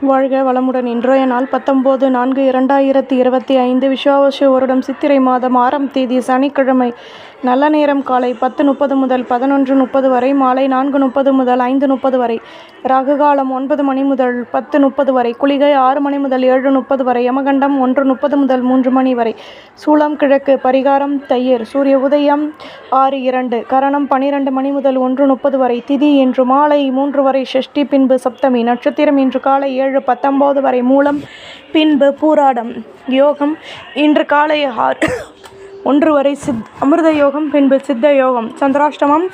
வாழ்க வளமுடன். இன்றைய நாள் 19/4/2025 விஸ்வாவசு வருடம் சித்திரை மாதம் 6ஆம் தேதி சனிக்கிழமை. நல்ல நேரம் காலை 10:30 முதல் 11:30 வரை, மாலை 4:30 முதல் 5:30 வரை. ராகு காலம் 9 மணி முதல் 10:30 வரை, குளிகை 6 மணி முதல் 7:30 வரை, யமகண்டம் 1:30 முதல் 3 மணி வரை, சூலம் கிழக்கு, பரிகாரம் தயிர், சூரிய உதயம் 6:02, கரணம் 12 மணி முதல் 1:30 வரை, திதி இன்று மாலை 3 வரை, ஷஷ்டி பின்பு சப்தமி, நட்சத்திரம் இன்று காலை 7:19 வரை, மூலம் பின்பு பூராடம், யோகம் இன்று காலை 6:01 வரை, அமிர்த யோகம் பின்பு சித்த யோகம், சந்திராஷ்டமம்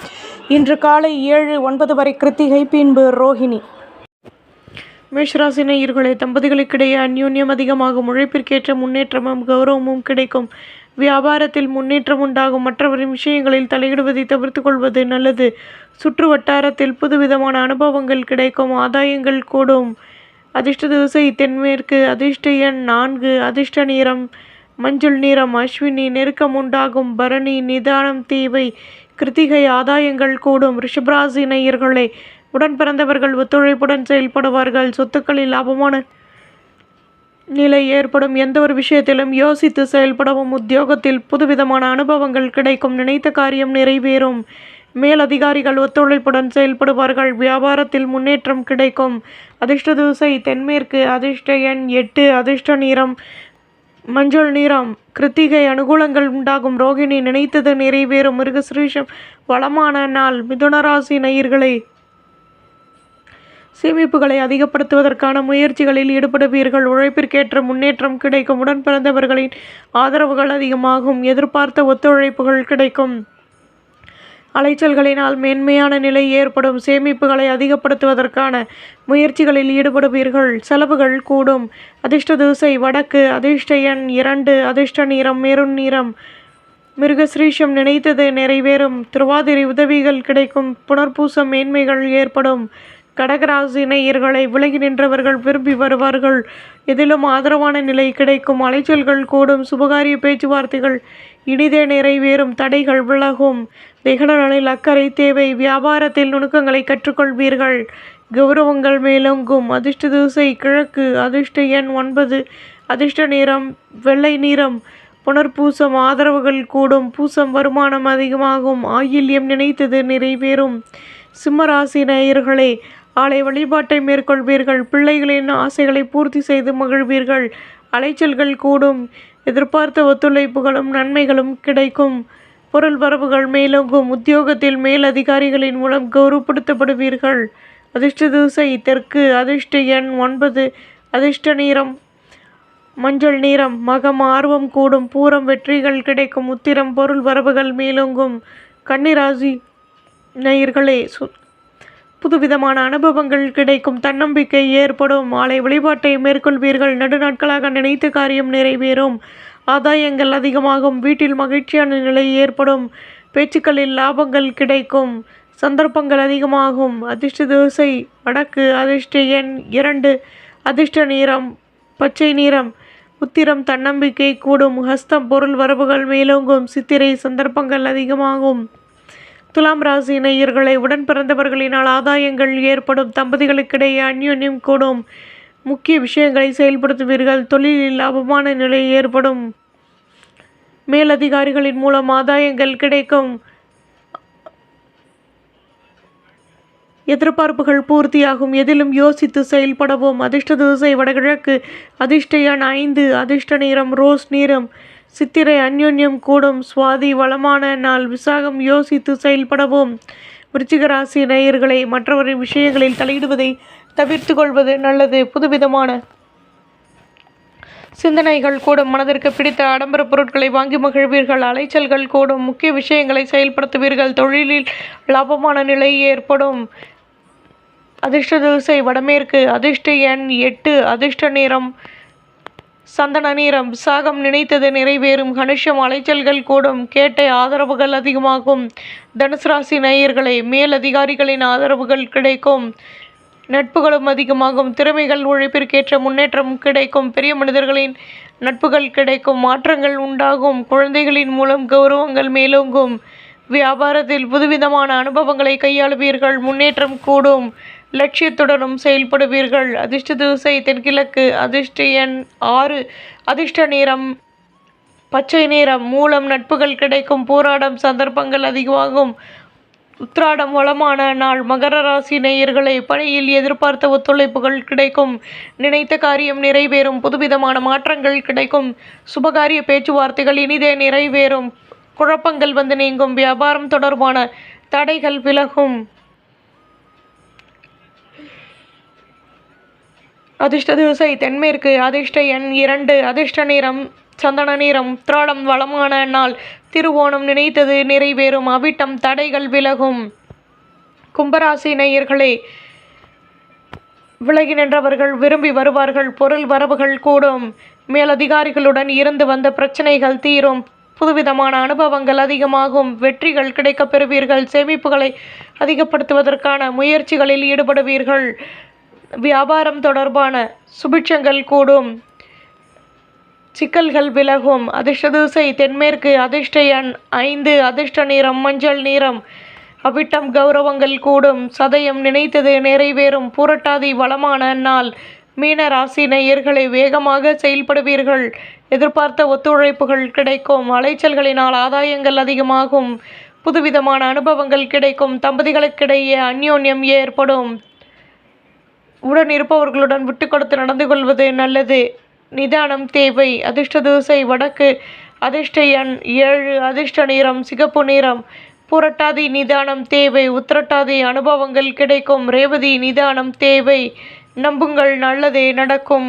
இன்று காலை 7:09 வரை, கிருத்திகை பின்பு ரோஹிணி. மேஷராசி நேயர்களே, தம்பதிகளுக்கிடையே அந்யோன்யம் அதிகமாகும். உழைப்பிற்கேற்ற முன்னேற்றமும் கௌரவமும் கிடைக்கும். வியாபாரத்தில் முன்னேற்றம் உண்டாகும். மற்றவரின் விஷயங்களில் தலையிடுவதை தவிர்த்து கொள்வது நல்லது. சுற்று வட்டாரத்தில் புதுவிதமான அனுபவங்கள் கிடைக்கும். ஆதாயங்கள் கூடும். அதிர்ஷ்ட திசை தென்மேற்கு. அதிர்ஷ்ட எண் 4. அதிர்ஷ்ட நிறம் மஞ்சள் நிறம். அஸ்வினி நெருக்கம் உண்டாகும். பரணி நிதானம் தேவை. கிருத்திகை ஆதாயங்கள் கூடும். ரிஷபராசி நேயர்களே, உடன் பிறந்தவர்கள் ஒத்துழைப்புடன் செயல்படுவார்கள். சொத்துக்களில் லாபமான நிலை ஏற்படும். எந்த ஒரு விஷயத்திலும் யோசித்து செயல்படவும். உத்தியோகத்தில் புதுவிதமான அனுபவங்கள் கிடைக்கும். நினைத்த காரியம் நிறைவேறும். மேலதிகாரிகள் ஒத்துழைப்புடன் செயல்படுவார்கள். வியாபாரத்தில் முன்னேற்றம் கிடைக்கும். அதிர்ஷ்ட திசை தென்மேற்கு. அதிர்ஷ்ட எண் 8. அதிர்ஷ்ட நிறம் மஞ்சள் நிறம். கிருத்திகை அனுகூலங்கள் உண்டாகும். ரோகிணி நினைத்தது நிறைவேறும். மிருகசிரீஷம் வளமான நாள். மிதுனராசி நேயர்களே, சேமிப்புகளை அதிகப்படுத்துவதற்கான முயற்சிகளில் ஈடுபடுவீர்கள். உழைப்பிற்கேற்ற முன்னேற்றம் கிடைக்கும். உடன் பிறந்தவர்களின் ஆதரவுகள் அதிகமாகும். எதிர்பார்த்த ஒத்துழைப்புகள் கிடைக்கும். அலைச்சல்களினால் மேன்மையான நிலை ஏற்படும். சேமிப்புகளை அதிகப்படுத்துவதற்கான முயற்சிகளில் ஈடுபடுவீர்கள். செலவுகள் கூடும். அதிர்ஷ்ட திசை வடக்கு. அதிர்ஷ்ட எண் 2. அதிர்ஷ்ட நிறம் மெரூன் நிறம். மிருகசிரீஷம் நினைத்தது நிறைவேறும். திருவாதிரை உதவிகள் கிடைக்கும். புனர்பூசம் மேன்மைகள் ஏற்படும். கடகராசி நேயர்களை, விலகி நின்றவர்கள் விரும்பி வருவார்கள். எதிலும் ஆதரவான நிலை கிடைக்கும். அலைச்சல்கள் கூடும். சுபகாரிய பேச்சுவார்த்தைகள் இனிதே நிறைவேறும். தடைகள் விலகும். தேகநலனில் அக்கறை தேவை. வியாபாரத்தில் நுணுக்கங்களை கற்றுக்கொள்வீர்கள். கௌரவங்கள் மேலோங்கும். அதிர்ஷ்ட திசை கிழக்கு. அதிர்ஷ்ட எண் 9. அதிர்ஷ்ட நிறம் வெள்ளை நிறம். புனர்பூசம் ஆதரவுகள் கூடும். பூசம் வருமானம் அதிகமாகும். ஆயில்யம் நினைத்தது நிறைவேறும். சிம்மராசி நேயர்களே, ஆலய வழிபாட்டை மேற்கொள்வீர்கள். பிள்ளைகளின் ஆசைகளை பூர்த்தி செய்து மகிழ்வீர்கள். அலைச்சல்கள் கூடும். எதிர்பார்த்த ஒத்துழைப்புகளும் நன்மைகளும் கிடைக்கும். பொருள் வரவுகள் மேலோங்கும். உத்தியோகத்தில் மேலதிகாரிகளின் மூலம் கௌரவப்படுத்தப்படுவீர்கள். அதிர்ஷ்ட திசை தெற்கு. அதிர்ஷ்ட எண் 9. அதிர்ஷ்ட நிறம் மஞ்சள் நிறம். மகம் ஆர்வம் கூடும். பூரம் வெற்றிகள் கிடைக்கும். உத்திரம் பொருள் வரவுகள் மேலோங்கும். கன்னிராசி நேயர்களே, புதுவிதமான அனுபவங்கள் கிடைக்கும். தன்னம்பிக்கை ஏற்படும். ஆலய வழிபாட்டை மேற்கொள்வீர்கள். நெடுநாட்களாக நினைத்த காரியம் நிறைவேறும். ஆதாயங்கள் அதிகமாகும். வீட்டில் மகிழ்ச்சியான நிலை ஏற்படும். பேச்சுக்களில் லாபங்கள் கிடைக்கும். சந்தர்ப்பங்கள் அதிகமாகும். அதிர்ஷ்ட திசை வடக்கு. அதிர்ஷ்ட எண் 2. அதிர்ஷ்ட நிறம் பச்சை நிறம். உத்திரம் தன்னம்பிக்கை கூடும். ஹஸ்தம் பொருள் வரவுகள் மேலோங்கும். சித்திரை சந்தர்ப்பங்கள் அதிகமாகும். துலாம் ராசி நேயர்களை, உடன் பிறந்தவர்களினால் ஆதாயங்கள் ஏற்படும். தம்பதிகளுக்கிடையே அந்யோன்யம் கூடும். முக்கிய விஷயங்களை செயல்படுத்துவீர்கள். தொழிலில் லாபமான நிலை ஏற்படும். மேலதிகாரிகளின் மூலம் ஆதாயங்கள் கிடைக்கும். எதிர்பார்ப்புகள் பூர்த்தியாகும். எதிலும் யோசித்து செயல்படவும். அதிர்ஷ்ட திசை வடகிழக்கு. அதிர்ஷ்ட எண் 5. அதிர்ஷ்ட நிறம் ரோஸ் நிறம். சித்திரை அந்யோன்யம் கூடும். சுவாதி வளமான நாள். விசாகம் யோசித்து செயல்படவும். விருச்சிக ராசி நேயர்களை, மற்றவரின் விஷயங்களில் தலையிடுவதை தவிர்த்து கொள்வது நல்லது. புதுவிதமான சிந்தனைகள் கூடும். மனதிற்கு பிடித்த ஆடம்பர பொருட்களை வாங்கி மகிழ்வீர்கள். அலைச்சல்கள் கூடும். முக்கிய விஷயங்களை செயல்படுத்துவீர்கள். தொழிலில் லாபமான நிலை ஏற்படும். அதிர்ஷ்ட திசை வடமேற்கு. அதிர்ஷ்ட எண் 8. அதிர்ஷ்ட நிறம் சந்தன நிறம். விசாகம் நினைத்தது நிறைவேறும். கணிஷம் அலைச்சல்கள் கூடும். கேட்டை ஆதரவுகள் அதிகமாகும். தனுசு ராசி நேயர்களே, மேலதிகாரிகளின் ஆதரவுகள் கிடைக்கும். நட்புகளும் அதிகமாகும். திறமைகள் உழைப்பிற்கேற்ற முன்னேற்றம் கிடைக்கும். பெரிய மனிதர்களின் நட்புகள் கிடைக்கும். மாற்றங்கள் உண்டாகும். குழந்தைகளின் மூலம் கௌரவங்கள் மேலோங்கும். வியாபாரத்தில் புதுவிதமான அனுபவங்களை கையாளுவீர்கள். முன்னேற்றம் கூடும். லட்சியத்துடனும் செயல்படுவீர்கள். அதிர்ஷ்ட திசை தென்கிழக்கு. அதிர்ஷ்ட எண் 6. அதிர்ஷ்ட நிறம் பச்சை நிறம். மூலம் நட்புகள் கிடைக்கும். போராடம் சந்தர்ப்பங்கள் அதிகமாகும். உத்திராடம் வளமான நாள். மகர ராசி நேயர்களே, பணியில் எதிர்பார்த்த ஒத்துழைப்புகள் கிடைக்கும். நினைத்த காரியம் நிறைவேறும். புதுவிதமான மாற்றங்கள் கிடைக்கும். சுபகாரிய பேச்சுவார்த்தைகள் இனிதே நிறைவேறும். குழப்பங்கள் வந்து நீங்கும். வியாபாரம் தொடர்பான தடைகள் விலகும். அதிர்ஷ்ட திசை தென்மேற்கு. அதிர்ஷ்ட எண் 2. அதிர்ஷ்ட நிறம் சந்தன நிறம். உத்திராடம் வளமான நாள். திருவோணம் நினைத்தது நிறைவேறும். அவிட்டம் தடைகள் விலகும். கும்பராசி நேயர்களே, விலகி நின்றவர்கள் விரும்பி வருவார்கள். பொருள் வரவுகள் கூடும். மேலதிகாரிகளுடன் இருந்து வந்த பிரச்சனைகள் தீரும். புதுவிதமான அனுபவங்கள் அதிகமாகும். வெற்றிகள் கிடைக்கப் பெறுவீர்கள். சேமிப்புகளை அதிகப்படுத்துவதற்கான முயற்சிகளில் ஈடுபடுவீர்கள். வியாபாரம் தொடர்பான சுபிட்சங்கள் கூடும். சிக்கல்கள் விலகும். அதிர்ஷ்ட திசை தென்மேற்கு. அதிர்ஷ்ட எண் 5. அதிர்ஷ்ட நிறம் மஞ்சள் நிறம். அவிட்டம் கௌரவங்கள் கூடும். சதயம் நினைத்தது நிறைவேறும். புரட்டாதி வளமான நாள். மீன ராசி நேயர்களை, வேகமாக செயல்படுவீர்கள். எதிர்பார்த்த ஒத்துழைப்புகள் கிடைக்கும். அலைச்சல்களினால் ஆதாயங்கள் அதிகமாகும். புதுவிதமான அனுபவங்கள் கிடைக்கும். தம்பதிகளுக்கிடையே அந்யோன்யம் ஏற்படும். உடன் இருப்பவர்களுடன் விட்டு கொடுத்து நடந்து கொள்வது நல்லது. நிதானம் தேவை. அதிர்ஷ்ட திசை வடக்கு. அதிர்ஷ்ட எண் 7. அதிர்ஷ்ட நிறம் சிகப்பு நிறம். புரட்டாதி நிதானம் தேவை. உத்திரட்டாதி அனுபவங்கள் கிடைக்கும். ரேவதி நிதானம் தேவை. நம்புங்கள், நல்லதே நடக்கும்.